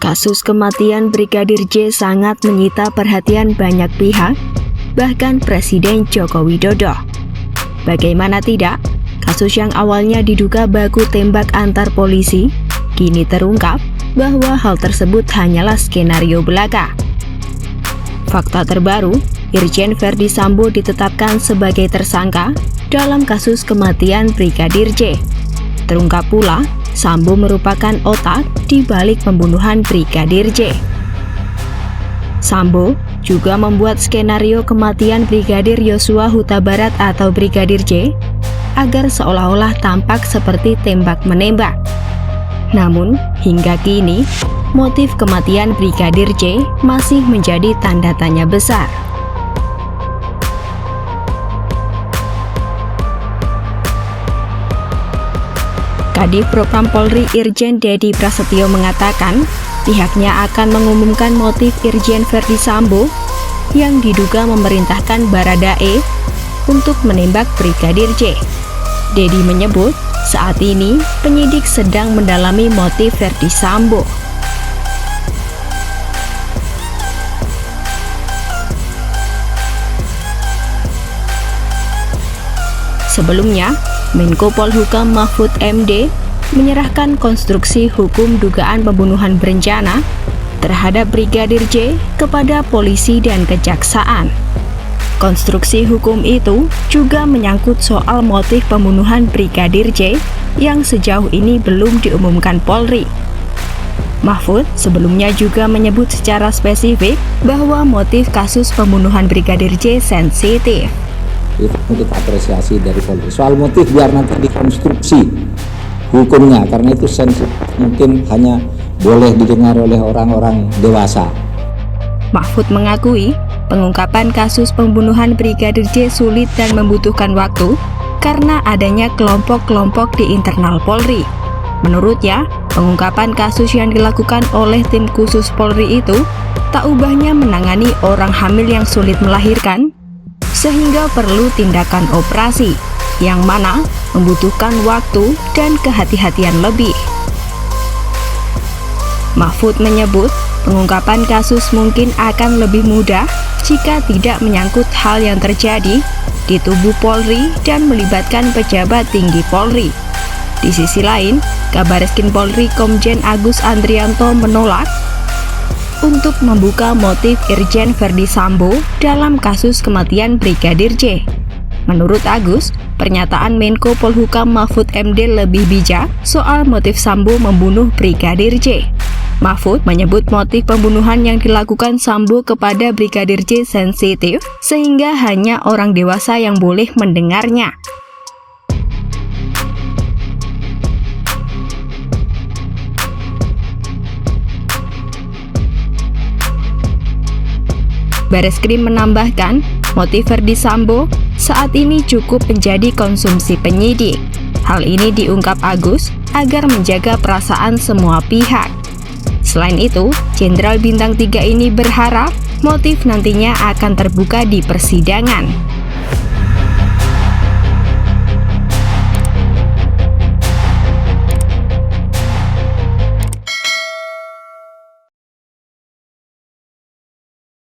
Kasus kematian Brigadir J sangat menyita perhatian banyak pihak, bahkan Presiden Joko Widodo. Bagaimana tidak, kasus yang awalnya diduga baku tembak antar polisi, kini terungkap bahwa hal tersebut hanyalah skenario belaka. Fakta terbaru, Irjen Verdi Sambo ditetapkan sebagai tersangka dalam kasus kematian Brigadir J. Terungkap pula, Sambo merupakan otak di balik pembunuhan Brigadir J. Sambo juga membuat skenario kematian Brigadir Yosua Huta Barat atau Brigadir J agar seolah-olah tampak seperti tembak-menembak. Namun, hingga kini, motif kematian Brigadir J masih menjadi tanda tanya besar. Kadif Propam Polri Irjen Dedi Prasetyo mengatakan pihaknya akan mengumumkan motif Irjen Verdi Sambo yang diduga memerintahkan Baradae untuk menembak Brigadir J. Dedi menyebut saat ini penyidik sedang mendalami motif Verdi Sambo. Sebelumnya, Menko Polhukam Mahfud MD menyerahkan konstruksi hukum dugaan pembunuhan berencana terhadap Brigadir J kepada polisi dan kejaksaan. Konstruksi hukum itu juga menyangkut soal motif pembunuhan Brigadir J yang sejauh ini belum diumumkan Polri. Mahfud sebelumnya juga menyebut secara spesifik bahwa motif kasus pembunuhan Brigadir J sensitif. Itu kita apresiasi dari Polri. Soal motif biar nanti dikonstruksi hukumnya, karena itu sensitif, mungkin hanya boleh didengar oleh orang-orang dewasa. Mahfud mengakui pengungkapan kasus pembunuhan Brigadir J sulit dan membutuhkan waktu karena adanya kelompok-kelompok di internal Polri. Menurutnya, pengungkapan kasus yang dilakukan oleh tim khusus Polri itu tak ubahnya menangani orang hamil yang sulit melahirkan, sehingga perlu tindakan operasi yang mana membutuhkan waktu dan kehati-hatian lebih. Mahfud menyebut pengungkapan kasus mungkin akan lebih mudah jika tidak menyangkut hal yang terjadi di tubuh Polri dan melibatkan pejabat tinggi Polri. Di sisi lain, Kabareskrim Polri Komjen Agus Andrianto menolak untuk membuka motif Irjen Verdi Sambo dalam kasus kematian Brigadir J. Menurut Agus, pernyataan Menko Polhukam Mahfud MD lebih bijak soal motif Sambo membunuh Brigadir J. Mahfud menyebut motif pembunuhan yang dilakukan Sambo kepada Brigadir J sensitif sehingga hanya orang dewasa yang boleh mendengarnya. Bareskrim menambahkan, motif Verdi Sambo saat ini cukup menjadi konsumsi penyidik. Hal ini diungkap Agus agar menjaga perasaan semua pihak. Selain itu, Jenderal Bintang 3 ini berharap motif nantinya akan terbuka di persidangan.